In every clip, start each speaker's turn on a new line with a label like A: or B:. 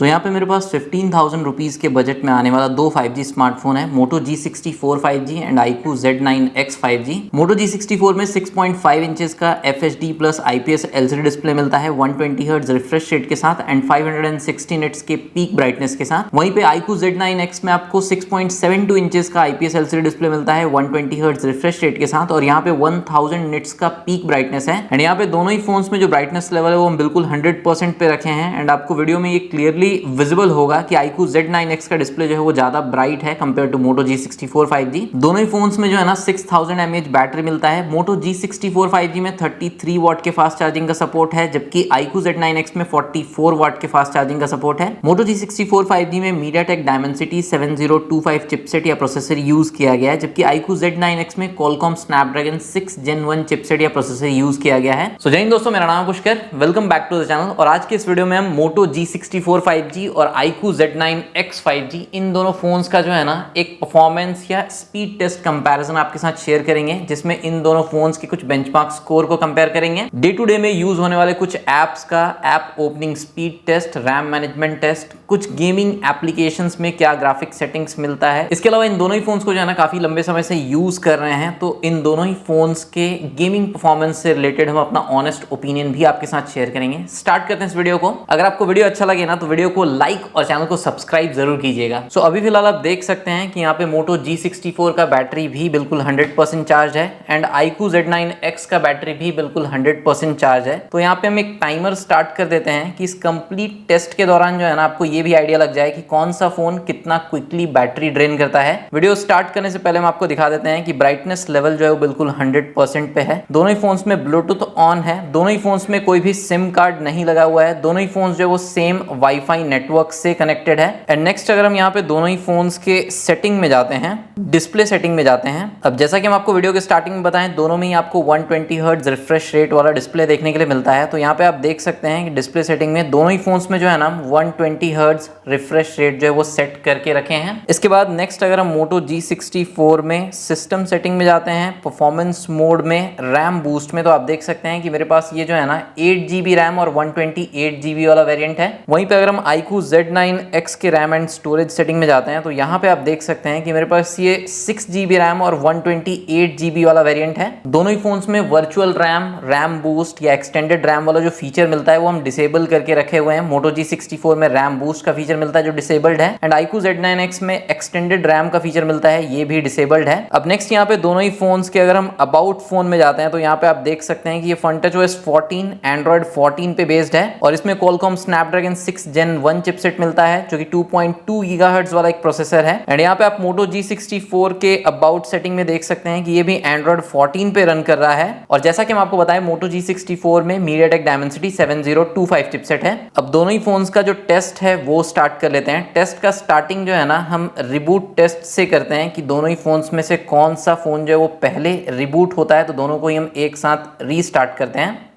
A: तो यहाँ पे मेरे पास 15,000 रुपीज़ के बजट में आने वाला दो 5G स्मार्टफोन है, Moto G64 5G and iQOO Z9X 5G। Moto G64 में 6.5 इंचेस का FHD plus IPS LCD display मिलता है 120 हर्ट्ज रिफ्रेश रेट के साथ एंड 560 निट्स के पीक ब्राइटनेस के साथ। वहीं पे iQOO Z9X में आपको 6.72 इंचेस का IPS LCD डिस्प्ले मिलता है 120 हर्ट्ज रिफ्रेश रेट के साथ और यहाँ पे 1000 निट्स का पीक ब्राइटनेस है। एंड यहाँ पे दोनों ही फोन्स में जो ब्राइटनेस लेवल है वो हम बिल्कुल 100% पे रखे हैं एंड आपको वीडियो में ये क्लियरली विजिबल होगा कि iQOO Z9X का डिस्प्ले जो है वो ज्यादा ब्राइट है compare to Moto G64 5G। दोनों ही फोन्स में जो है ना 6000 mAh बैटरी मिलता है। Moto G64 5G में 33 वाट के फास्ट चार्जिंग का सपोर्ट है, जबकि iQOO Z9X में 44 वाट के फास्ट चार्जिंग का सपोर्ट है। Moto G64 5G में MediaTek Dimensity 7025 चिपसेट या प्रोसेसर यूज किया गया है, जबकि iQOO Z9X में Qualcomm Snapdragon 6 Gen 1 चिपसेट या प्रोसेसर यूज किया गया है। सो जय हिंद दोस्तों, मेरा नाम है Pushkar, welcome back to the channel. और आज के इस वीडियो में हम Moto G64 5G और iQOO Z9X 5G इन दोनों फोन्स का जो है ना एक परफॉर्मेंस या स्पीड टेस्ट कंपैरिजन आपके साथ शेयर करेंगे, जिसमें इन दोनों फोन्स के कुछ बेंचमार्क स्कोर को कंपेयर करेंगे, डे टू डे में यूज होने वाले कुछ एप्स का app opening speed test, RAM management test, कुछ गेमिंग एप्लीकेशंस में क्या ग्राफिक सेटिंग्स मिलता है। इसके अलावा इन दोनों ही फोन्स को जो है ना काफी लंबे समय से यूज कर रहे हैं, तो इन दोनों ही फोन्स के गेमिंग परफॉर्मेंस से रिलेटेड हम अपना ऑनेस्ट ओपिनियन भी आपके साथ शेयर करेंगे। स्टार्ट करते हैं इस वीडियो को। अगर आपको वीडियो अच्छा लगे ना तो वीडियो को लाइक और चैनल को सब्सक्राइब जरूर कीजिएगा। सो अभी फिलहाल आप देख सकते हैं कि यहाँ पे Moto G64 का बैटरी भी बिल्कुल 100% चार्ज है एंड iQOO Z9X का बैटरी भी बिल्कुल 100% चार्ज है। तो यहाँ पे हम एक टाइमर स्टार्ट कर देते हैं कि इस कंप्लीट टेस्ट के दौरान जो है ना आपको ये भी आइडिया लग जाए कि कौन सा फोन कितना क्विकली बैटरी ड्रेन करता है। वीडियो स्टार्ट करने से पहले हम आपको दिखा देते हैं कि ब्राइटनेस लेवल जो है वो बिल्कुल 100% पे है। दोनों ही फोन्स में ब्लूटूथ ऑन है, दोनों ही फोन्स में कोई भी सिम कार्ड नहीं लगा हुआ है, दोनों ही फोन्स जो है वो सेम वाईफाई नेटवर्क से कनेक्टेड है। एंड नेक्स्ट अगर हम यहाँ पे दोनों ही फोन्स के सेटिंग में जाते हैं, डिस्प्ले सेटिंग में जाते हैं। अब जैसा कि हम आपको वीडियो के स्टार्टिंग में बताएं, दोनों में ही आपको 120 हर्ट्ज रिफ्रेश रेट वाला डिस्प्ले देखने के लिए मिलता है। तो यहाँ पे आप देख सकते हैं कि डिस्प्ले सेटिंग में दोनों ही फोन्स में जो है ना 120 हर्ट्ज रिफ्रेश रेट जो है वो सेट करके रखे हैं। इसके बाद नेक्स्ट अगर हम Moto G64 में सिस्टम सेटिंग में जाते हैं, परफॉर्मेंस मोड में, रैम बूस्ट में, तो आप देख सकते हैं कि मेरे पास ये जो है ना 8GB रैम और 128GB वाला वेरिएंट है। वहीं पे अगर हम iQOO Z9X के रैम एंड स्टोरेज सेटिंग में जाते हैं तो यहाँ पे आप देख सकते हैं कि मेरे पास ये 6GB रैम और 128GB वाला वेरिएंट है। दोनों ही फोन्स में वर्चुअल रैम, रैम बूस्ट या एक्सटेंडेड रैम वाला जो फीचर मिलता है वो हम डिसेबल करके रखे हुए हैं। Moto G64 में रैम बूस्ट का फीचर मिलता है जो डिसेबल्ड है एंड iQOO Z9X में एक्सटेंडेड रैम का फीचर मिलता है, ये भी डिसेबल्ड है। अब नेक्स्ट यहाँ पे दोनों ही फोन्स के अगर हम अबाउट फोन में जाते हैं तो यहाँ पे आप देख सकते हैं कि ये FunTouchOS 14 Android 14 पे बेस्ड है और इसमें Qualcomm Snapdragon 6 Gen 1 चिपसेट मिलता है जो कि 2.2 GHz वाला एक प्रोसेसर है। एंड यहाँ पे आप Moto G64 के अबाउट सेटिंग में देख सकते हैं कि ये भी Android 14 पे रन कर रहा है और जैसा कि हम आपको बताएं Moto G64 में MediaTek Dimensity 7025 चिपसेट है। अब दोनों ही फोन्स का जो टेस्ट है वो स्टार्ट कर लेते हैं। टेस्ट का स्टार्टिंग जो है ना हम रिबूट टेस्ट से करते हैं कि दोनों ही फोन्स में से कौन सा फोन जो है वो पहले रिबूट होता है, तो दोनों को ही हम एक साथ रीस्टार्ट करते हैं।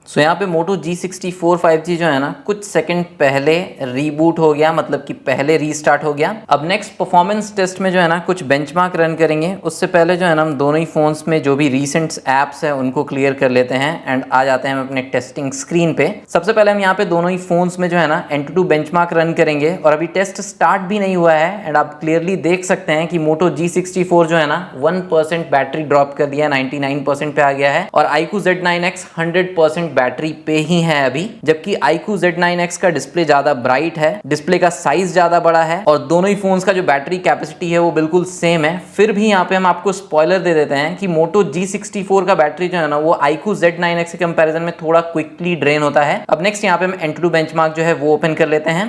A: सो यहाँ पे Moto G64 5G जो है ना कुछ सेकंड पहले रीबूट हो गया, मतलब कि पहले रीस्टार्ट हो गया। अब नेक्स्ट परफॉर्मेंस टेस्ट में जो है ना कुछ बेंचमार्क रन करेंगे। उससे पहले जो है ना हम दोनों ही फोन्स में जो भी रीसेंट एप्स है उनको क्लियर कर लेते हैं एंड आ जाते हैं हम अपने टेस्टिंग स्क्रीन पे। सबसे पहले हम यहाँ पे दोनों ही फोन्स में जो है ना Antutu बेंचमार्क रन करेंगे और अभी टेस्ट स्टार्ट भी नहीं हुआ है एंड आप क्लियरली देख सकते हैं कि Moto G64 जो है ना 1% बैटरी ड्रॉप कर दिया, 99% पे आ गया है और iQOO Z9X 100% बैटरी पे ही है अभी, जबकि iQOO Z9X का डिस्प्ले ज्यादा ब्राइट है, डिस्प्ले का साइज ज्यादा बड़ा है और दोनों ही फोन्स का जो बैटरी कैपेसिटी है वो बिल्कुल सेम है। फिर भी यहाँ पे हम आपको स्पॉइलर दे देते हैं कि Moto G64 का बैटरी जो है ना वो iQOO Z9X के कंपैरिजन में थोड़ा क्विकली ड्रेन होता है। अब नेक्स्ट यहाँ पे हम Antutu बेंचमार्क जो है वो ओपन कर लेते हैं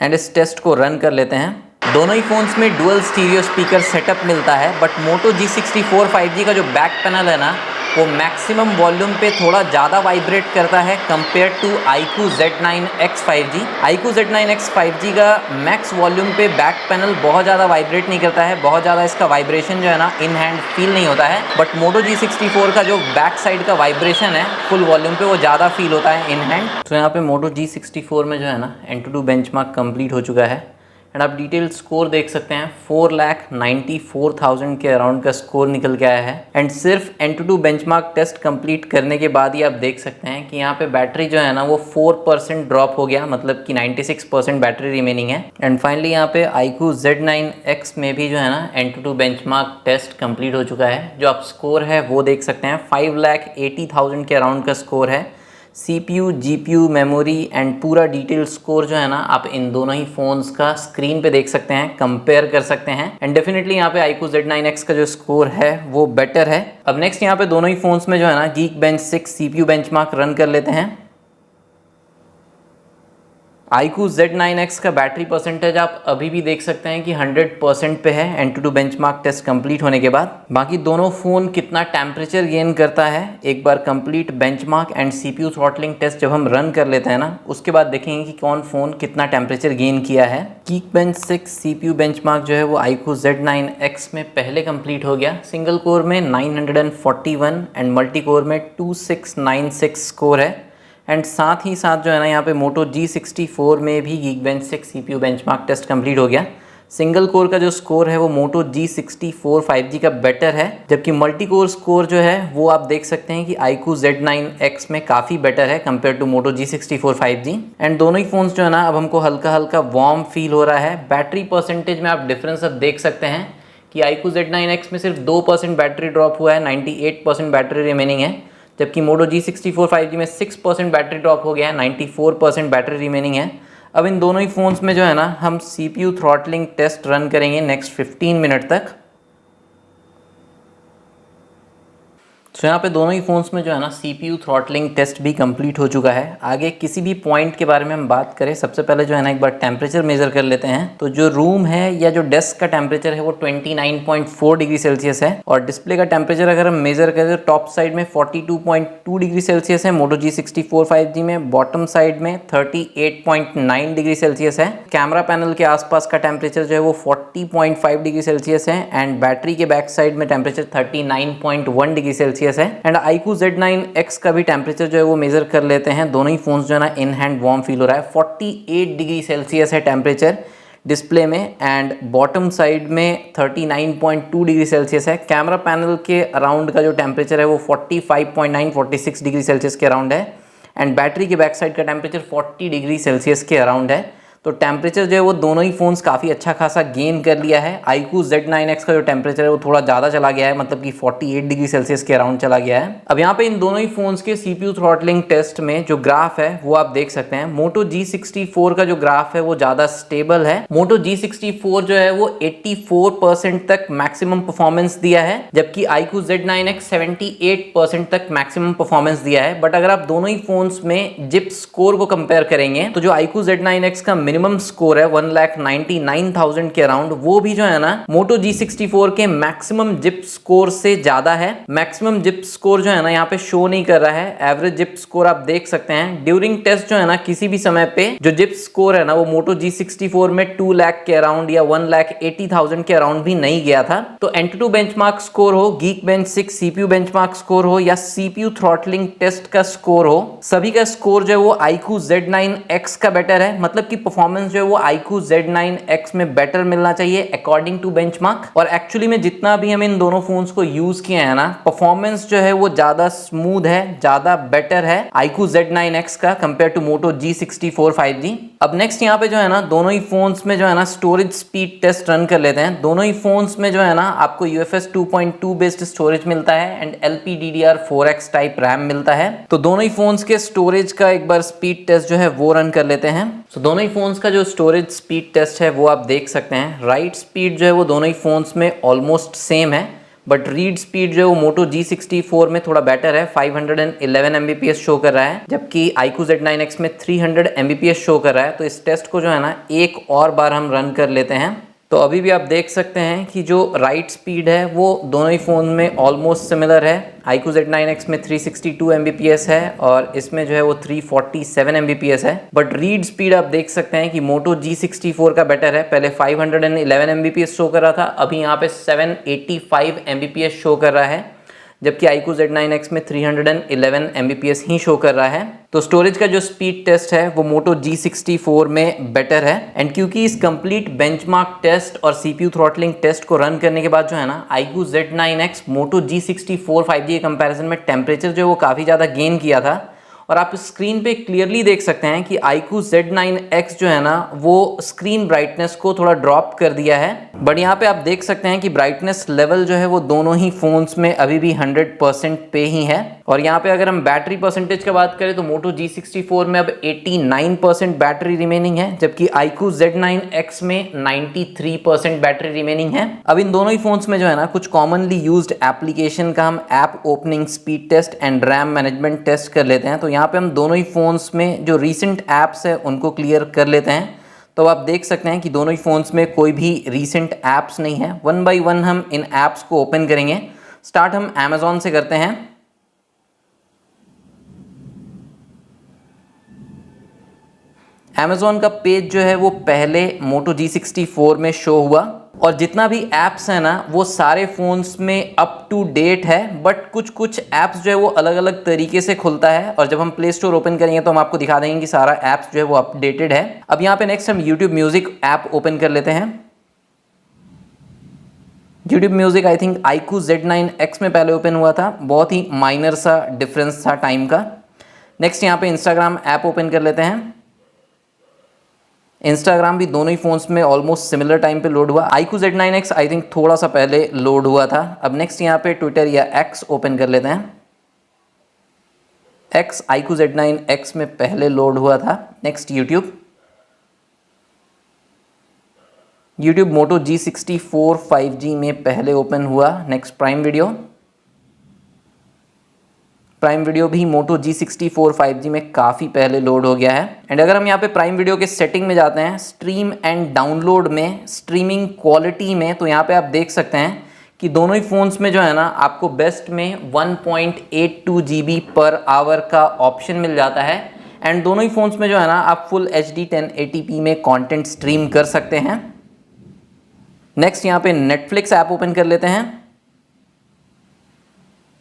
A: एंड इस टेस्ट को रन कर लेते हैं। दोनों ही फोन्स में डुअल स्टीरियो स्पीकर सेटअप मिलता है, बट Moto G64 5G का जो बैक पैनल है ना वो मैक्सिमम वॉल्यूम पे थोड़ा ज़्यादा वाइब्रेट करता है compare to iQOO Z9X 5G। iQOO Z9X 5G का मैक्स वॉल्यूम पे बैक पैनल बहुत ज़्यादा वाइब्रेट नहीं करता है, बहुत ज़्यादा इसका वाइब्रेशन जो है ना इन हैंड फील नहीं होता है। बट Moto G64 का जो बैक साइड का वाइब्रेशन है फुल वॉल्यूम पे वो ज़्यादा फील होता है इन हैंड। तो यहाँ पे Moto G64 में जो है ना Antutu बेंचमार्क कंप्लीट हो चुका है। एंड आप डिटेल स्कोर देख सकते हैं 4,94,000 के अराउंड का स्कोर निकल के आया है। एंड सिर्फ एंटूटू बेंचमार्क टेस्ट कंप्लीट करने के बाद ही आप देख सकते हैं कि यहाँ पे बैटरी जो है ना वो 4% ड्रॉप हो गया, मतलब कि 96% बैटरी रिमेनिंग है। एंड फाइनली यहाँ पे iQOO Z9X में भी जो है ना एंटूटू बेंचमार्क टेस्ट कंप्लीट हो चुका है। जो आप स्कोर है वो देख सकते हैं 5,80,000 के अराउंड का स्कोर है। CPU, GPU, मेमोरी एंड पूरा डिटेल स्कोर जो है ना आप इन दोनों ही फ़ोन्स का स्क्रीन पे देख सकते हैं, कंपेयर कर सकते हैं। एंड डेफिनेटली यहाँ पे iQOO Z9X का जो स्कोर है वो बेटर है। अब नेक्स्ट यहाँ पे दोनों ही फ़ोन्स में जो है ना Geekbench 6 CPU बेंचमार्क रन कर लेते हैं। iQOO Z9X का बैटरी परसेंटेज आप अभी भी देख सकते हैं कि 100% पे है एंटूटू बेंचमार्क टेस्ट कंप्लीट होने के बाद। बाकी दोनों फ़ोन कितना टेम्परेचर गेन करता है एक बार complete benchmark and CPU throttling test जब हम रन कर लेते हैं ना, उसके बाद देखेंगे कि कौन फ़ोन कितना टेम्परेचर गेन किया है। Geekbench 6 CPU बेंचमार्क जो है वो iQOO Z9X में पहले कंप्लीट हो गया। सिंगल कोर में 941 एंड मल्टी कोर में 2696 स्कोर है। एंड साथ ही साथ जो है ना यहाँ पे Moto G64 में भी Geekbench 6 CPU benchmark test complete हो गया। सिंगल कोर का जो स्कोर है वो Moto G64 5G का बेटर है, जबकि मल्टी कोर स्कोर जो है वो आप देख सकते हैं कि iQOO Z9X में काफ़ी बेटर है compare to Moto G64 5G। And दोनों ही फ़ोन्स जो है ना अब हमको हल्का हल्का वार्म फील हो रहा है। बैटरी परसेंटेज में आप डिफरेंस अब देख सकते हैं कि iQOO Z9X में सिर्फ 2% बैटरी ड्रॉप हुआ है, 98% बैटरी रिमेनिंग है, जबकि Moto G64 5G में 6% बैटरी ड्रॉप हो गया है, 94% बैटरी रिमेनिंग है। अब इन दोनों ही फ़ोन्स में जो है ना हम CPU थ्रॉटलिंग टेस्ट रन करेंगे नेक्स्ट 15 मिनट तक। तो यहाँ पे दोनों ही फ़ोन्स में जो है ना CPU थ्रॉटलिंग टेस्ट भी कंप्लीट हो चुका है। आगे किसी भी पॉइंट के बारे में हम बात करें, सबसे पहले जो है ना एक बार टेम्परेचर मेज़र कर लेते हैं। तो जो रूम है या जो डेस्क का टेम्परेचर है वो 29.4 डिग्री सेल्सियस है, और डिस्प्ले का टेम्परेचर अगर हम मेज़र करें तो टॉप साइड में 42.2 डिग्री सेल्सियस है Moto G64 5G में, बॉटम साइड में 38.9 डिग्री सेल्सियस है। कैमरा पैनल के आसपास का टेम्परेचर जो है वो 40.5 डिग्री सेल्सियस है, एंड बैटरी के बैक साइड में टेम्परेचर 39.1 डिग्री सेल्सियस है। एंड iQOO Z9X का भी टेम्परेचर जो है वो मेजर कर लेते हैं। दोनों ही फोन्स जो है ना इन हैंड वार्म फील हो रहा है। 48 डिग्री सेल्सियस है टेम्परेचर डिस्प्ले में, एंड बॉटम साइड में 39.2 डिग्री सेल्सियस है। कैमरा पैनल के अराउंड का जो टेम्परेचर है वो 46 डिग्री सेल्सियस के अराउंड है, एंड बैटरी के बैक साइड का टेम्परेचर 40 डिग्री सेल्सियस के अराउंड है। तो टेम्परेचर जो है वो दोनों ही फ़ोन्स काफ़ी अच्छा खासा गेन कर लिया है। iQOO Z9X का जो टेम्परेचर है वो थोड़ा ज़्यादा चला गया है, मतलब कि 48 डिग्री सेल्सियस के अराउंड चला गया है। अब यहाँ पे इन दोनों ही फ़ोन्स के CPU थ्रॉटलिंग टेस्ट में जो ग्राफ है वो आप देख सकते हैं। Moto G64 का जो ग्राफ है वो ज़्यादा स्टेबल है। Moto G64 जो है वो 84% तक मैक्सिमम परफॉर्मेंस दिया है, जबकि iQOO Z9X 78% तक मैक्सिमम परफॉर्मेंस दिया है। बट अगर आप दोनों ही फ़ोन्स में जिप स्कोर को कंपेयर करेंगे तो जो iQOO Z9X का मिनिमम स्कोर है 1,99,000 के अराउंड, वो भी जो है ना Moto G64 के मैक्सिमम जिप स्कोर से ज्यादा है। मैक्सिमम जिप स्कोर जो है ना यहाँ पे शो नहीं कर रहा है, एवरेज जिप स्कोर आप देख सकते हैं। ड्यूरिंग टेस्ट जो है ना किसी भी समय पे जो जिप स्कोर है ना वो Moto G64 में 2 लाख के अराउंड या 1,80,000 के अराउंड भी नहीं गया था। तो एंटूटू बेंचमार्क स्कोर हो, Geekbench 6 CPU बेंचमार्क स्कोर हो, या CPU थ्रॉटलिंग टेस्ट का स्कोर हो, सभी का स्कोर जो है वो iQOO Z9X का बेटर है। मतलब कि परफॉर्मेंस जो है वो iQOO Z9X में बेटर मिलना चाहिए अकॉर्डिंग टू बेंचमार्क। और एक्चुअली में जितना भी हम इन दोनों फोन्स को यूज किए हैं ना, परफॉर्मेंस जो है वो ज्यादा स्मूथ है, ज्यादा बेटर है iQOO Z9X का compare to Moto G64 5G। अब नेक्स्ट यहाँ पे जो है ना दोनों ही फोन्स में जो है ना स्टोरेज स्पीड टेस्ट रन कर लेते हैं। दोनों ही फोन्स में जो है ना आपको UFS 2.2 बेस्ड स्टोरेज मिलता है एंड LPDDR4X टाइप रैम मिलता है। तो दोनों ही फोन्स के स्टोरेज का एक बार स्पीड टेस्ट जो है वो रन कर लेते हैं। तो दोनों ही फोन्स का जो स्टोरेज स्पीड टेस्ट है वो आप देख सकते हैं। राइट स्पीड जो है वो दोनों ही फोन्स में ऑलमोस्ट सेम है, बट रीड स्पीड जो है वो Moto G64 में थोड़ा बेटर है, 511 Mbps शो कर रहा है, जबकि iQOO Z9X में 300 Mbps शो कर रहा है। तो इस टेस्ट को जो है ना एक और बार हम रन कर लेते हैं। तो अभी भी आप देख सकते हैं कि जो राइट स्पीड है वो दोनों ही फ़ोन में ऑलमोस्ट सिमिलर है। iQOO Z9X में 362 Mbps है और इसमें जो है वो 347 Mbps है। बट रीड स्पीड आप देख सकते हैं कि Moto G64 का बेटर है। पहले 511 Mbps शो कर रहा था, अभी यहाँ पे 785 Mbps शो कर रहा है, जबकि iQOO Z9X में 311 Mbps ही शो कर रहा है। तो स्टोरेज का जो स्पीड टेस्ट है वो Moto G64 में बेटर है। एंड क्योंकि इस कंप्लीट बेंचमार्क टेस्ट और CPU थ्रॉटलिंग टेस्ट को रन करने के बाद जो है ना iQOO Z9X Moto G64 5G के कंपैरिजन में टेम्परेचर जो है वो काफ़ी ज़्यादा गेन किया था। और आप स्क्रीन पे क्लियरली देख सकते हैं कि iQOO Z9X जो है ना वो स्क्रीन ब्राइटनेस को थोड़ा ड्रॉप कर दिया है। बट यहाँ पे आप देख सकते हैं कि ब्राइटनेस लेवल जो है वो दोनों ही फोन्स में अभी भी 100% पे ही है। और यहाँ पे अगर हम बैटरी परसेंटेज की बात करें तो Moto G64 में अब 89% बैटरी रिमेनिंग है, जबकि iQOO Z9X में 93% बैटरी रिमेनिंग है। अब इन दोनों ही फोन्स में जो है ना कुछ कॉमनली यूज्ड एप्लीकेशन का हम app opening speed test and RAM management test कर लेते हैं। तो यहाँ पे हम दोनों ही फोन्स में जो रीसेंट ऐप्स है उनको क्लियर कर लेते हैं। तो आप देख सकते हैं कि दोनों ही फोन्स में कोई भी रीसेंट ऐप्स नहीं है। वन बाय वन हम इन ऐप्स को ओपन करेंगे। स्टार्ट हम Amazon से करते हैं। Amazon का पेज जो है वो पहले Moto G64 में शो हुआ और जितना भी ऐप्स है ना वो सारे फोन्स में अप टू डेट है। बट कुछ ऐप्स जो है वो अलग अलग तरीके से खुलता है और जब हम प्ले स्टोर ओपन करेंगे तो हम आपको दिखा देंगे कि सारा ऐप्स जो है वो अपडेटेड है। अब यहाँ पे नेक्स्ट हम YouTube म्यूजिक ऐप ओपन कर लेते हैं। YouTube music I think iQOO Z9X में पहले ओपन हुआ था, बहुत ही माइनर सा डिफरेंस था टाइम का। नेक्स्ट यहाँ पे इंस्टाग्राम ऐप ओपन कर लेते हैं। इंस्टाग्राम भी दोनों ही फोन्स में ऑलमोस्ट सिमिलर टाइम पे लोड हुआ। iQOO Z9X आई थिंक थोड़ा सा पहले लोड हुआ था। अब नेक्स्ट यहाँ पे ट्विटर या X ओपन कर लेते हैं। X iQOO Z9X में पहले लोड हुआ था। Next YouTube Moto G64 5G में पहले ओपन हुआ। नेक्स्ट प्राइम वीडियो भी Moto G64 5G में काफ़ी पहले लोड हो गया है। एंड अगर हम यहाँ पे प्राइम वीडियो के सेटिंग में जाते हैं, स्ट्रीम एंड डाउनलोड में, स्ट्रीमिंग क्वालिटी में, तो यहाँ पे आप देख सकते हैं कि दोनों ही फ़ोन्स में जो है ना आपको बेस्ट में 1.82 GB पर आवर का ऑप्शन मिल जाता है। एंड दोनों ही फ़ोन्स में जो है ना आप फुल HD 1080p में कॉन्टेंट स्ट्रीम कर सकते हैं। नेक्स्ट यहाँ पे नेटफ्लिक्स ऐप ओपन कर लेते हैं।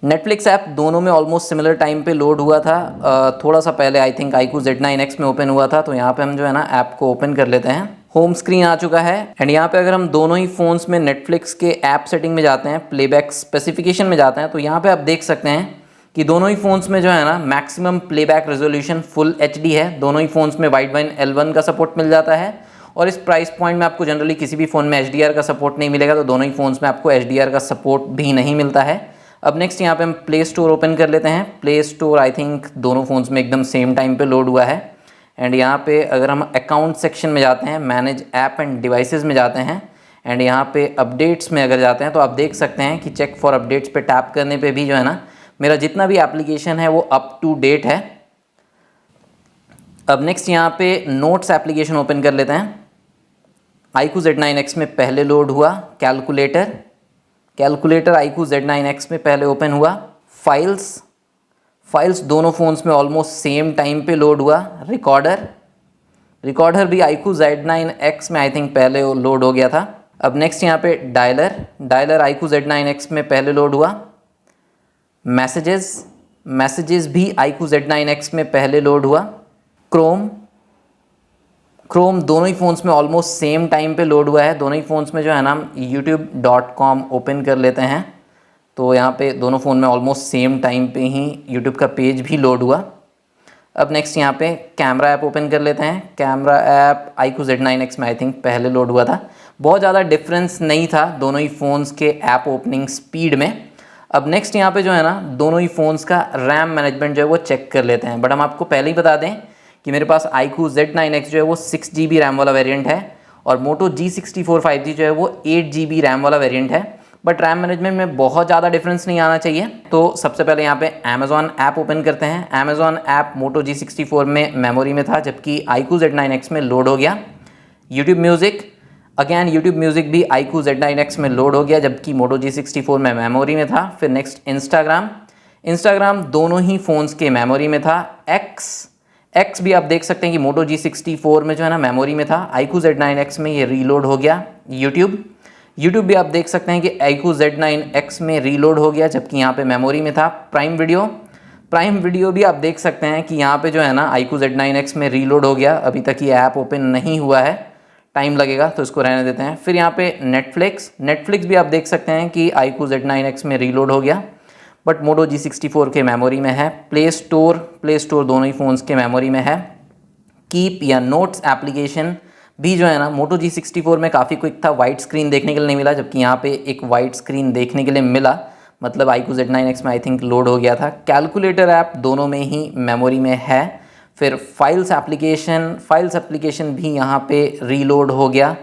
A: नेटफ्लिक्स ऐप दोनों में ऑलमोस्ट सिमिलर टाइम पे लोड हुआ था। थोड़ा सा पहले आई थिंक iQOO Z9X में ओपन हुआ था। तो यहाँ पे हम जो है ना ऐप को ओपन कर लेते हैं। होम स्क्रीन आ चुका है। एंड यहाँ पे अगर हम दोनों ही फ़ोन्स में नेटफ्लिक्स के ऐप सेटिंग में जाते हैं, प्लेबैक स्पेसिफिकेशन में जाते हैं, तो यहाँ पे आप देख सकते हैं कि दोनों ही फ़ोन्स में जो है ना maximum playback resolution full HD है। दोनों ही फ़ोन्स में वाइडवाइन L1 का सपोर्ट मिल जाता है और इस प्राइस पॉइंट में आपको जनरली किसी भी फ़ोन में HDR का सपोर्ट नहीं मिलेगा। तो दोनों ही फ़ोन्स में आपको HDR का सपोर्ट भी नहीं मिलता है। अब नेक्स्ट यहाँ पे हम प्ले स्टोर ओपन कर लेते हैं। प्ले स्टोर आई थिंक दोनों फ़ोन्स में एकदम सेम टाइम पे लोड हुआ है। एंड यहाँ पे अगर हम अकाउंट सेक्शन में जाते हैं, मैनेज ऐप एंड डिवाइसेस में जाते हैं एंड यहाँ पे अपडेट्स में अगर जाते हैं तो आप देख सकते हैं कि चेक फॉर अपडेट्स पे टैप करने पे भी जो है ना मेरा जितना भी एप्लीकेशन है वो अप टू डेट है। अब नेक्स्ट यहाँ पे नोट्स एप्लीकेशन ओपन कर लेते हैं। iQOO Z9X में पहले लोड हुआ। कैलकुलेटर iQOO Z9X में पहले ओपन हुआ। फाइल्स दोनों फ़ोन्स में ऑलमोस्ट सेम टाइम पे लोड हुआ। रिकॉर्डर भी iQOO Z9X में आई थिंक पहले लोड हो गया था। अब नेक्स्ट यहाँ पे डायलर iQOO Z9X में पहले लोड हुआ। मैसेजेस भी iQOO Z9X में पहले लोड हुआ। क्रोम दोनों ही फ़ोन्स में ऑलमोस्ट सेम टाइम पे लोड हुआ है। दोनों ही फ़ोन्स में जो है ना हम youtube.com ओपन कर लेते हैं तो यहाँ पे दोनों फ़ोन में ऑलमोस्ट सेम टाइम पे ही YouTube का पेज भी लोड हुआ। अब नेक्स्ट यहाँ पे कैमरा ऐप ओपन कर लेते हैं। कैमरा ऐप iQOO Z9X में आई थिंक पहले लोड हुआ था। बहुत ज़्यादा डिफरेंस नहीं था दोनों ही फ़ोन्स के ऐप ओपनिंग स्पीड में। अब नेक्स्ट यहाँ पे जो है ना दोनों ही फ़ोन्स का रैम मैनेजमेंट जो है वो चेक कर लेते हैं। बट हम आपको पहले ही बता दें कि मेरे पास iQOO Z9X जो है वो 6 GB रैम वाला वेरिएंट है और Moto G64 5G जो है वो 8 GB रैम वाला वेरिएंट है। बट रैम मैनेजमेंट में बहुत ज़्यादा डिफरेंस नहीं आना चाहिए। तो सबसे पहले यहाँ पे Amazon ऐप ओपन करते हैं। Amazon ऐप Moto G64 में मेमोरी में था जबकि iQOO Z9X में लोड हो गया। यूट्यूब म्यूज़िक भी iQOO Z9X में लोड हो गया जबकि Moto G64 में मेमोरी में था। फिर नेक्स्ट इंस्टाग्राम दोनों ही फ़ोन्स के मेमोरी में था। X भी आप देख सकते हैं कि Moto G64 में जो है ना मेमोरी में था। iQOO Z9X में ये रीलोड हो गया। यूट्यूब भी आप देख सकते हैं कि iQOO Z9X में रीलोड हो गया, जबकि यहाँ पे मेमोरी में था। प्राइम वीडियो भी आप देख सकते हैं कि यहाँ पे जो है ना iQOO Z9X में रीलोड हो गया। अभी तक ये ऐप ओपन नहीं हुआ है, टाइम लगेगा तो इसको रहने देते हैं। फिर यहाँ पे नेटफ्लिक्स भी आप देख सकते हैं कि iQOO Z9X में रीलोड हो गया, बट मोटो G64 के मेमोरी में है। प्ले स्टोर दोनों ही फ़ोन्स के मेमोरी में है। कीप या नोट्स एप्लीकेशन भी जो है ना मोटो G64 में काफ़ी क्विक था, वाइट स्क्रीन देखने के लिए नहीं मिला, जबकि यहाँ पे एक वाइट स्क्रीन देखने के लिए मिला, मतलब iQOO Z9X में आई थिंक लोड हो गया था। कैलकुलेटर ऐप दोनों में ही मेमोरी में है। फिर फाइल्स एप्लीकेशन भी यहाँ पे रीलोड हो गया।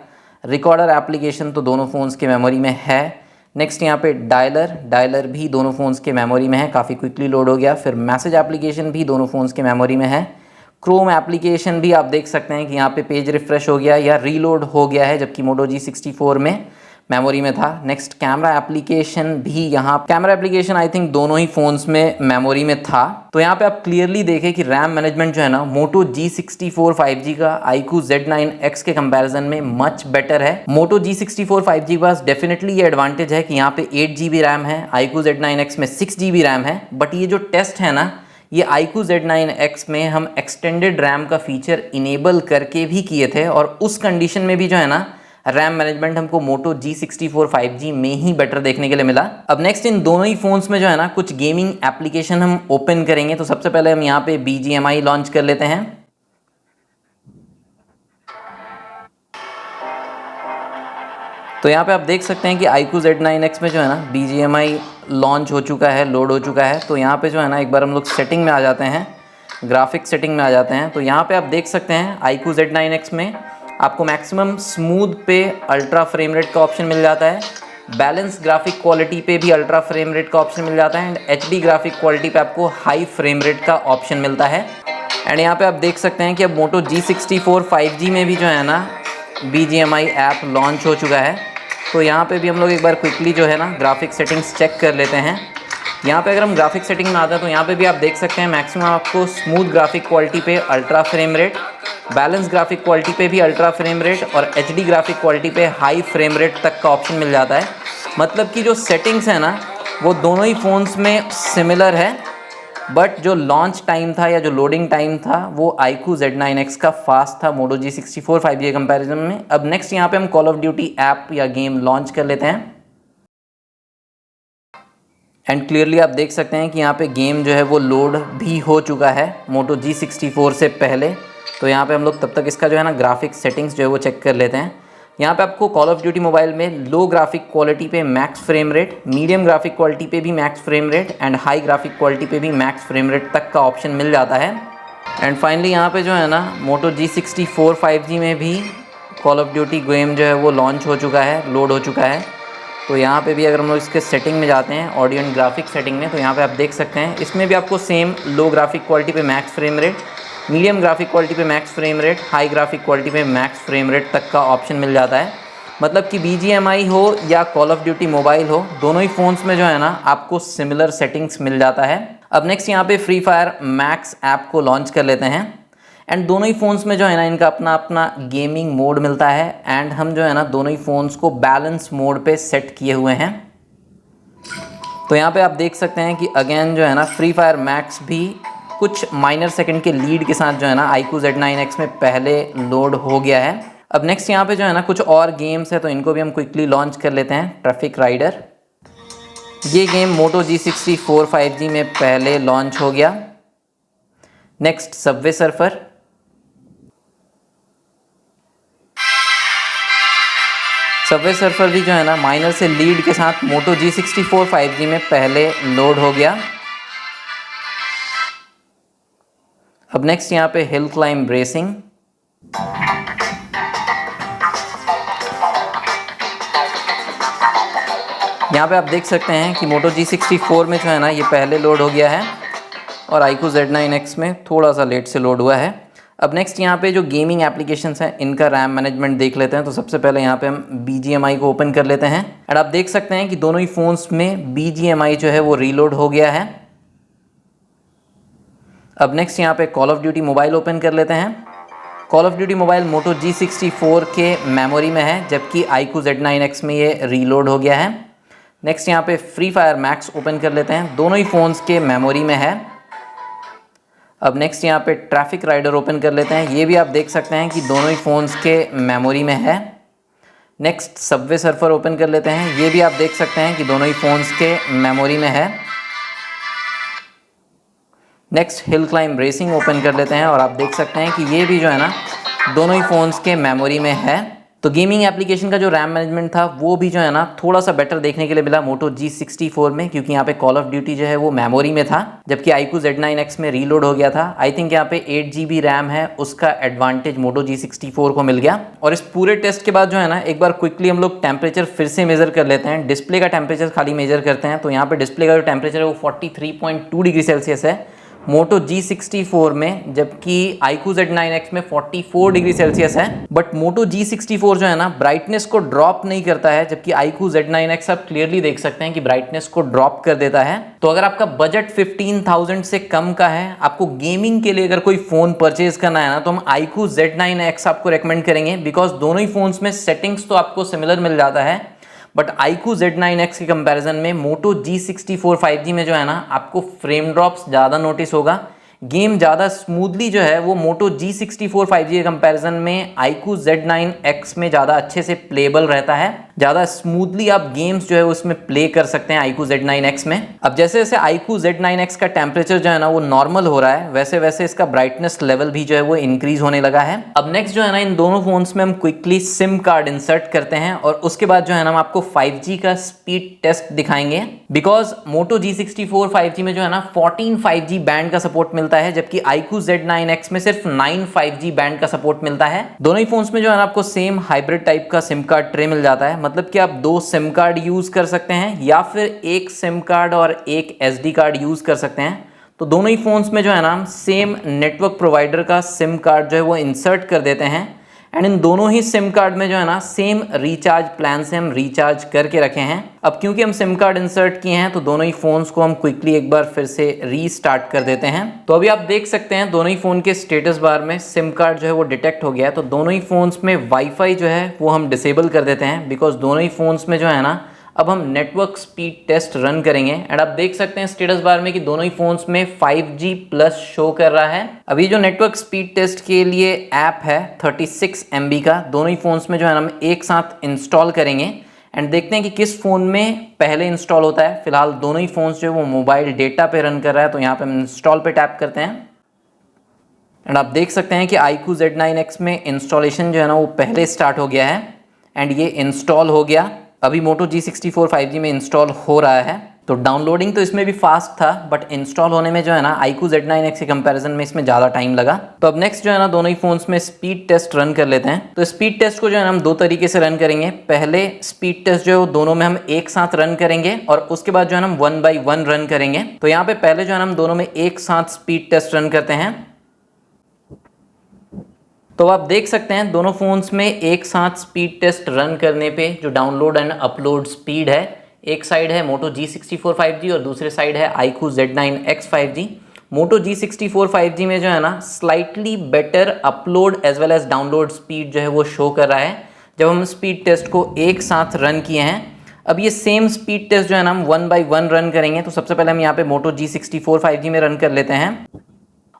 A: रिकॉर्डर एप्लीकेशन तो दोनों फ़ोन्स के मेमोरी में है। नेक्स्ट यहाँ पे डायलर भी दोनों फ़ोन्स के मेमोरी में है, काफ़ी क्विकली लोड हो गया। फिर मैसेज एप्लीकेशन भी दोनों फ़ोन्स के मेमोरी में है। क्रोम एप्लीकेशन भी आप देख सकते हैं कि यहाँ पे पेज रिफ्रेश हो गया या रीलोड हो गया है, जबकि मोटो G64 में मेमोरी में था। Next camera application I think दोनों ही फ़ोन्स में मेमोरी में था। तो यहाँ पे आप क्लियरली देखें कि रैम मैनेजमेंट जो है ना मोटो G64 5G का iQOO Z9X के कंपैरिजन में मच बेटर है। मोटो G64 5G के पास डेफिनेटली ये एडवांटेज है कि यहाँ पे 8GB रैम है, iQOO Z9X में 6GB रैम है। बट ये जो टेस्ट है ना, ये iQOO Z9X में हम एक्सटेंडेड रैम का फीचर इनेबल करके भी किए थे, और उस कंडीशन में भी जो है ना रैम मैनेजमेंट हमको मोटो G64 5G में ही बेटर देखने के लिए मिला। अब नेक्स्ट इन दोनों ही फ़ोन्स में जो है ना कुछ गेमिंग एप्लीकेशन हम ओपन करेंगे। तो सबसे पहले हम यहाँ पे BGMI लॉन्च कर लेते हैं। तो यहाँ पे आप देख सकते हैं कि iQOO Z9X में जो है ना BGMI लॉन्च हो चुका है, लोड हो चुका है। तो यहाँ पे जो है ना एक बार हम लोग सेटिंग में आ जाते हैं, ग्राफिक सेटिंग में आ जाते हैं। तो यहाँ पे आप देख सकते हैं iQOO Z9X में आपको मैक्सिमम स्मूथ पे अल्ट्रा फ्रेम रेट का ऑप्शन मिल जाता है, बैलेंस ग्राफिक क्वालिटी पे भी अल्ट्रा फ्रेम रेट का ऑप्शन मिल जाता है, एंड HD ग्राफिक क्वालिटी पे आपको हाई फ्रेम रेट का ऑप्शन मिलता है। एंड यहाँ पे आप देख सकते हैं कि अब मोटो G64 5G में भी जो है ना BGMI ऐप लॉन्च हो चुका है। तो यहाँ पे भी हम लोग एक बार क्विकली जो है ना ग्राफिक सेटिंग्स चेक कर लेते हैं। यहाँ पे अगर हम ग्राफिक सेटिंग में आते हैं तो यहाँ पे भी आप देख सकते हैं मैक्सिमम आपको स्मूथ ग्राफिक क्वालिटी पे ultra frame rate, balance graphic quality पे भी अल्ट्रा फ्रेम रेट, और HD ग्राफिक क्वालिटी पे हाई फ्रेम रेट तक का ऑप्शन मिल जाता है। मतलब कि जो सेटिंग्स है ना वो दोनों ही फ़ोन्स में सिमिलर है, बट जो लॉन्च टाइम था या जो लोडिंग टाइम था वो iQOO Z9X का फास्ट था मोटो G64 5G के कंपैरिजन में। अब नेक्स्ट यहाँ पे हम कॉल ऑफ ड्यूटी ऐप या गेम लॉन्च कर लेते हैं। एंड क्लियरली आप देख सकते हैं कि यहाँ पे गेम जो है वो लोड भी हो चुका है मोटो G64 से पहले। तो यहाँ पे हम लोग तब तक इसका जो है ना ग्राफिक सेटिंग्स जो है वो चेक कर लेते हैं। यहाँ पे आपको कॉल ऑफ ड्यूटी मोबाइल में लो ग्राफिक क्वालिटी पे max frame rate, medium graphic quality पे भी max frame rate, and high graphic quality पे भी मैक्स फ्रेम रेट तक का ऑप्शन मिल जाता है। एंड फाइनली यहाँ पे जो है ना मोटो G64 5G में भी कॉल ऑफ ड्यूटी गेम जो है वो लॉन्च हो चुका है, लोड हो चुका है। तो यहाँ पे भी अगर हम लोग इसके सेटिंग में जाते हैं, ऑडियो एंड ग्राफिक सेटिंग में, तो यहाँ पे आप देख सकते हैं इसमें भी आपको सेम लो ग्राफिक क्वालिटी पे max frame rate, medium graphic quality पे max frame rate, high graphic quality पे मैक्स फ्रेम रेट तक का ऑप्शन मिल जाता है। मतलब कि BGMI हो या कॉल ऑफ ड्यूटी मोबाइल हो, दोनों ही फ़ोन्स में जो है ना आपको सिमिलर सेटिंग्स मिल जाता है। अब नेक्स्ट यहाँ पे फ्री फायर मैक्स ऐप को लॉन्च कर लेते हैं। एंड दोनों ही फ़ोन्स में जो है ना इनका अपना अपना गेमिंग मोड मिलता है, एंड हम जो है ना दोनों ही फ़ोन्स को बैलेंस मोड पे सेट किए हुए हैं। तो यहाँ पे आप देख सकते हैं कि अगेन जो है ना फ्री फायर मैक्स भी कुछ माइनर सेकंड के लीड के साथ जो है ना iQOO Z9X में पहले लोड हो गया है। अब नेक्स्ट यहाँ पे जो है ना कुछ और गेम्स है, तो इनको भी हम क्विकली लॉन्च कर लेते हैं। ट्रैफिक राइडर, ये गेम मोटो G64 5G में पहले लॉन्च हो गया। Next Subway surfer, Subway surfer भी जो है ना माइनर से लीड के साथ मोटो G64 5G में पहले लोड हो गया। अब नेक्स्ट यहाँ पे हिल क्लाइंब रेसिंग, यहाँ पे आप देख सकते हैं कि मोटो G64 में जो है ना ये पहले लोड हो गया है, और iQOO Z9X में थोड़ा सा लेट से लोड हुआ है। अब नेक्स्ट यहाँ पे जो गेमिंग एप्लीकेशंस हैं इनका रैम मैनेजमेंट देख लेते हैं। तो सबसे पहले यहाँ पे हम BGMI को ओपन कर लेते हैं, एंड आप देख सकते हैं कि दोनों ही फ़ोन्स में BGMI जो है वो रीलोड हो गया है। अब नेक्स्ट यहाँ पे call of duty mobile open कर लेते हैं। Call of duty mobile Moto G64 के मेमोरी में है, जबकि iQOO Z9X में ये रीलोड हो गया है। नेक्स्ट यहाँ पे फ्री फायर मैक्स ओपन कर लेते हैं, दोनों ही फ़ोन्स के मेमोरी में है। अब नेक्स्ट यहाँ पे ट्रैफिक राइडर ओपन कर लेते हैं, ये भी आप देख सकते हैं कि दोनों ही फ़ोन्स के मेमोरी में है। नेक्स्ट सबवे सर्फर ओपन कर लेते हैं, ये भी आप देख सकते हैं कि दोनों ही फ़ोन्स के मेमोरी में है। Next hill climb racing open कर लेते हैं और आप देख सकते हैं कि ये भी जो है ना दोनों ही फ़ोन्स के मेमोरी में है। तो गेमिंग एप्लीकेशन का जो रैम मैनेजमेंट था वो भी जो है ना थोड़ा सा बेटर देखने के लिए मिला मोटो G64 में, क्योंकि यहाँ पे कॉल ऑफ ड्यूटी जो है वो मेमोरी में था, जबकि iQOO Z9X में रीलोड हो गया था। आई थिंक यहाँ पे 8 GB रैम है, उसका एडवांटेज मोटो G64 को मिल गया। और इस पूरे टेस्ट के बाद जो है ना एक बार क्विकली हम लोग टेम्परेचर फिर से मेजर कर लेते हैं। डिस्प्ले का टेम्परेचर खाली मेजर करते हैं, तो यहाँ पे डिस्प्ले का जो टेम्परेचर है वो 43.2 डिग्री सेल्सियस है मोटो G64 में, जबकि iQOO Z9X में 44 डिग्री सेल्सियस है। बट मोटो G64 जो है ना ब्राइटनेस को ड्रॉप नहीं करता है, जबकि iQOO Z9X आप क्लियरली देख सकते हैं कि ब्राइटनेस को ड्रॉप कर देता है। तो अगर आपका बजट 15,000 से कम का है, आपको गेमिंग के लिए अगर कोई फ़ोन परचेज करना है ना, तो हम iQOO Z9X आपको रेकमेंड करेंगे, बिकॉज दोनों ही फ़ोन्स में सेटिंग्स तो आपको सिमिलर मिल जाता है, बट iQOO Z9X के कंपैरिजन में मोटो G64 5G में जो है ना आपको फ्रेम ड्रॉप्स ज़्यादा नोटिस होगा। गेम ज़्यादा स्मूथली जो है वो मोटो G64 5G के कंपैरिजन में iQOO Z9X में ज़्यादा अच्छे से प्लेबल रहता है। ज़्यादा स्मूथली आप गेम्स जो है उसमें प्ले कर सकते हैं iQOO Z9X में। अब जैसे जैसे iQOO Z9X का टेम्परेचर जो है ना वो नॉर्मल हो रहा है, वैसे वैसे इसका ब्राइटनेस लेवल भी जो है वो इंक्रीज होने लगा है। अब नेक्स्ट जो है ना इन दोनों फोन्स में हम क्विकली सिम कार्ड इंसर्ट करते हैं और उसके बाद जो है ना हम आपको 5G का स्पीड टेस्ट दिखाएंगे, बिकॉज मोटो G64 5G में जो है ना 14 5G बैंड का सपोर्ट मिलता है, जबकि iQOO Z9X में सिर्फ 9 5G बैंड का सपोर्ट मिलता है। दोनों ही फोन्स में जो है ना आपको सेम हाइब्रिड टाइप का सिम कार्ड ट्रे मिल जाता है, मतलब कि आप 2 सिम कार्ड यूज कर सकते हैं या फिर एक सिम कार्ड और एक SD कार्ड यूज कर सकते हैं। तो दोनों ही फोन्स में जो है ना हम सेम नेटवर्क प्रोवाइडर का सिम कार्ड जो है वो इंसर्ट कर देते हैं, एंड इन दोनों ही सिम कार्ड में जो है ना सेम रिचार्ज प्लान से हम रिचार्ज करके रखे हैं। अब क्योंकि हम सिम कार्ड इंसर्ट किए हैं तो दोनों ही फोन्स को हम क्विकली एक बार फिर से रीस्टार्ट कर देते हैं। तो अभी आप देख सकते हैं दोनों ही फोन के स्टेटस बार में सिम कार्ड जो है वो डिटेक्ट हो गया है। तो दोनों ही फोन्स में वाईफाई जो है वो हम डिसेबल कर देते हैं, बिकॉज दोनों ही फोन्स में जो है ना अब हम नेटवर्क स्पीड टेस्ट रन करेंगे, एंड आप देख सकते हैं स्टेटस बार में कि दोनों ही फोन्स में 5G प्लस शो कर रहा है। अभी जो नेटवर्क स्पीड टेस्ट के लिए ऐप है 36 MB का, दोनों ही फोन्स में जो है ना हम एक साथ इंस्टॉल करेंगे एंड देखते हैं कि किस फ़ोन में पहले इंस्टॉल होता है। फिलहाल दोनों ही फोन्स जो है वो मोबाइल डेटा पे रन कर रहा है, तो यहाँ पे हम इंस्टॉल पे टैप करते हैं एंड आप देख सकते हैं कि iQOO Z9X में इंस्टॉलेशन जो है ना वो पहले स्टार्ट हो गया है एंड ये इंस्टॉल हो गया। अभी मोटो G64 5G में इंस्टॉल हो रहा है। तो डाउनलोडिंग तो इसमें भी फास्ट था, बट इंस्टॉल होने में जो है ना iQOO Z9X के कंपैरिजन में इसमें ज़्यादा टाइम लगा। तो अब नेक्स्ट जो है ना दोनों ही फोन्स में स्पीड टेस्ट रन कर लेते हैं। तो स्पीड टेस्ट को जो है ना हम 2 तरीके से रन करेंगे। पहले स्पीड टेस्ट जो है वो दोनों में हम एक साथ रन करेंगे और उसके बाद जो है ना हम 1 by 1 रन करेंगे। तो यहाँ पे पहले जो है ना हम दोनों में एक साथ स्पीड टेस्ट रन करते हैं। तो आप देख सकते हैं दोनों फोन्स में एक साथ स्पीड टेस्ट रन करने पे जो डाउनलोड एंड अपलोड स्पीड है, एक साइड है मोटो G64 5G और दूसरे साइड है iQOO Z9X 5G। मोटो G64 5G में जो है ना slightly better upload as well as download speed जो है वो शो कर रहा है जब हम स्पीड टेस्ट को एक साथ रन किए हैं। अब ये सेम स्पीड टेस्ट जो है ना हम 1 by 1 रन करेंगे। तो सबसे पहले हम यहाँ पे मोटो G64 5G में रन कर लेते हैं,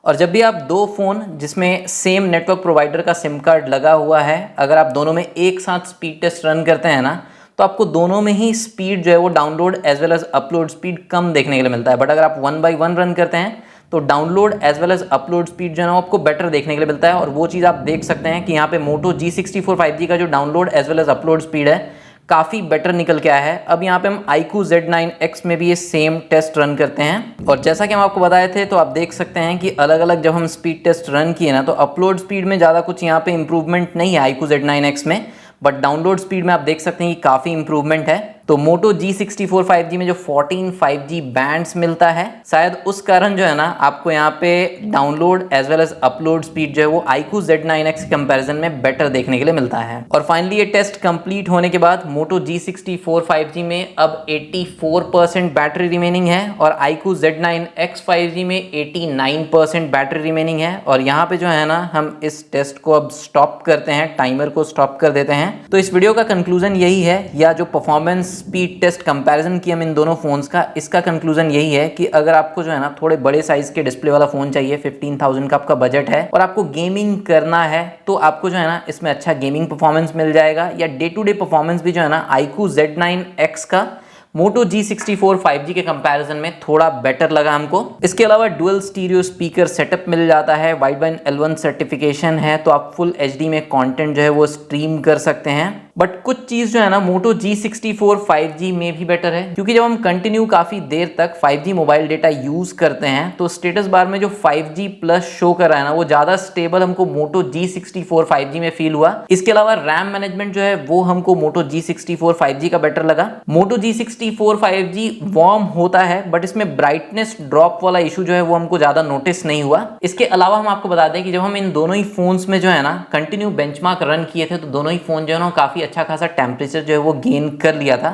A: और जब भी आप 2 फ़ोन जिसमें सेम नेटवर्क प्रोवाइडर का सिम कार्ड लगा हुआ है, अगर आप दोनों में एक साथ स्पीड टेस्ट रन करते हैं ना, तो आपको दोनों में ही स्पीड जो है वो download as well as upload speed कम देखने के लिए मिलता है। बट अगर आप 1 by 1 रन करते हैं तो download as well as upload speed जो है ना आपको बेटर देखने के लिए मिलता है। और वो चीज़ आप देख सकते हैं कि यहाँ पे मोटो G64 5G का जो download as well as upload speed है काफ़ी बेटर निकल के आया है। अब यहाँ पे हम iQOO Z9X में भी ये सेम टेस्ट रन करते हैं, और जैसा कि हम आपको बताए थे तो आप देख सकते हैं कि अलग अलग जब हम स्पीड टेस्ट रन किए ना तो अपलोड स्पीड में ज़्यादा कुछ यहाँ पे इंप्रूवमेंट नहीं है iQOO Z9X में, बट डाउनलोड स्पीड में आप देख सकते हैं कि काफ़ी इंप्रूवमेंट है। तो Moto G64 5G में जो 14 5G बैंड्स मिलता है, शायद उस कारण जो है ना आपको यहाँ पे download as well as upload speed जो है वो iQOO Z9X के कंपैरिजन में बेटर देखने के लिए मिलता है। और फाइनली ये टेस्ट कंप्लीट होने के बाद Moto G64 5G में अब 84% बैटरी रिमेनिंग है और iQOO Z9X 5G में 89% बैटरी रिमेनिंग है। और यहाँ पे जो है ना हम इस टेस्ट को अब स्टॉप करते हैं, टाइमर को स्टॉप कर देते हैं। तो इस वीडियो का कंक्लूजन यही है, या जो परफॉर्मेंस स्पीड टेस्ट कंपैरिजन किया हम इन दोनों फोन्स का, इसका कंक्लूजन यही है कि अगर आपको जो है ना थोड़े बड़े साइज के डिस्प्ले वाला फोन चाहिए, 15,000 का आपका बजट है और आपको गेमिंग करना है, तो आपको जो है ना इसमें अच्छा गेमिंग परफॉर्मेंस मिल जाएगा। या डे टू डे परफॉर्मेंस भी जो है ना iQOO Z9X का Moto G64 5G के कंपैरिजन में थोड़ा बेटर लगा हमको। इसके अलावा डुअल स्टीरियो स्पीकर सेटअप मिल जाता है, वाइडबैंड L1 सर्टिफिकेशन है, तो आप फुल HD में कंटेंट जो है वो स्ट्रीम कर सकते हैं। बट कुछ चीज जो है ना Moto G64 5G में भी बेटर है, क्योंकि जब हम कंटिन्यू काफी देर तक 5G मोबाइल डेटा यूज करते हैं तो स्टेटस बार में जो 5G प्लस शो कर रहा है ना वो ज्यादा स्टेबल हमको Moto G64 5G में फील हुआ। इसके अलावा रैम मैनेजमेंट जो है वो हमको Moto G64 5G का बेटर लगा। Moto G64 5G वार्म होता है बट इसमें ब्राइटनेस ड्रॉप वाला इशू जो है वो हमको ज्यादा नोटिस नहीं हुआ। इसके अलावा हम आपको बता दें कि जब हम इन दोनों ही फोन्स में जो है ना कंटिन्यू बेंचमार्क रन किए थे तो दोनों ही फोन जो है ना काफी अच्छा खासा टेम्परेचर जो है वो गेन कर लिया था।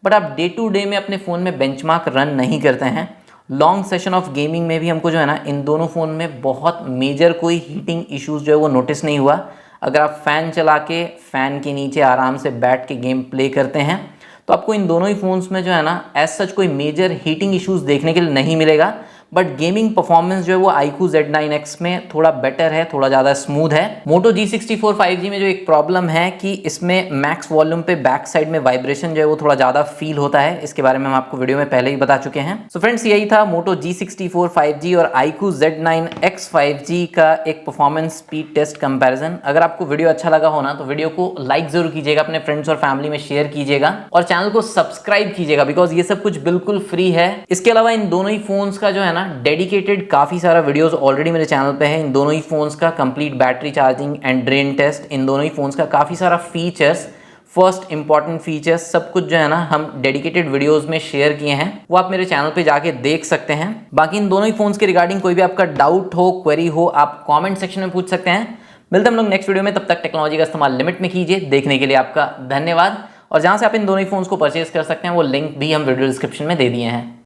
A: बट आप डे टू डे में अपने फ़ोन में बेंचमार्क रन नहीं करते हैं। लॉन्ग सेशन ऑफ गेमिंग में भी हमको जो है ना इन दोनों फ़ोन में बहुत मेजर कोई हीटिंग इश्यूज जो है वो नोटिस नहीं हुआ। अगर आप फ़ैन चला के फ़ैन के नीचे आराम से बैठ के गेम प्ले करते हैं तो आपको इन दोनों ही फ़ोन्स में जो है ना एज सच कोई मेजर हीटिंग इश्यूज देखने के लिए नहीं मिलेगा। बट गेमिंग परफॉर्मेंस जो है वो iQOO Z9X में थोड़ा बेटर है, थोड़ा ज़्यादा स्मूथ है। Moto G64 5G में जो एक प्रॉब्लम है कि इसमें मैक्स वॉल्यूम पे बैक साइड में वाइब्रेशन जो है वो थोड़ा ज़्यादा फील होता है। इसके बारे में हम आपको वीडियो में पहले ही बता चुके हैं। सो फ्रेंड्स, यही था Moto G64 5G और iQOO Z9X 5G का एक परफॉर्मेंस स्पीड टेस्ट कंपैरिजन। अगर आपको वीडियो अच्छा लगा हो ना तो वीडियो को लाइक जरूर कीजिएगा, अपने फ्रेंड्स और फैमिली में शेयर कीजिएगा और चैनल को सब्सक्राइब कीजिएगा, बिकॉज ये सब कुछ बिल्कुल फ्री है। इसके अलावा इन दोनों ही फोन्स का जो है डेडिकेटेड काफी सारा वीडियोस ऑलरेडी मेरे चैनल पे है। इन दोनों ही फोन्स का complete battery charging and drain test, इन दोनों ही फोन्स का काफी सारा फीचर्स, फर्स्ट इंपॉर्टेंट फीचर्स, सब कुछ जो है ना हम डेडिकेटेड वीडियोस में शेयर किए हैं, वो आप मेरे चैनल पे जाके देख सकते हैं। बाकी इन दोनों ही फोन्स के रिगार्डिंग कोई भी आपका डाउट हो, क्वेरी हो, आप कॉमेंट सेक्शन में पूछ सकते हैं। मिलते हैं हम लोग नेक्स्ट वीडियो में, तब तक टेक्नोलॉजी का इस्तेमाल लिमिट में कीजिए। देखने के लिए आपका धन्यवाद। और जहां से आप इन दोनों ही फोन्स को परचेज कर सकते हैं वो लिंक भी हम वीडियो डिस्क्रिप्शन में दे दिए हैं।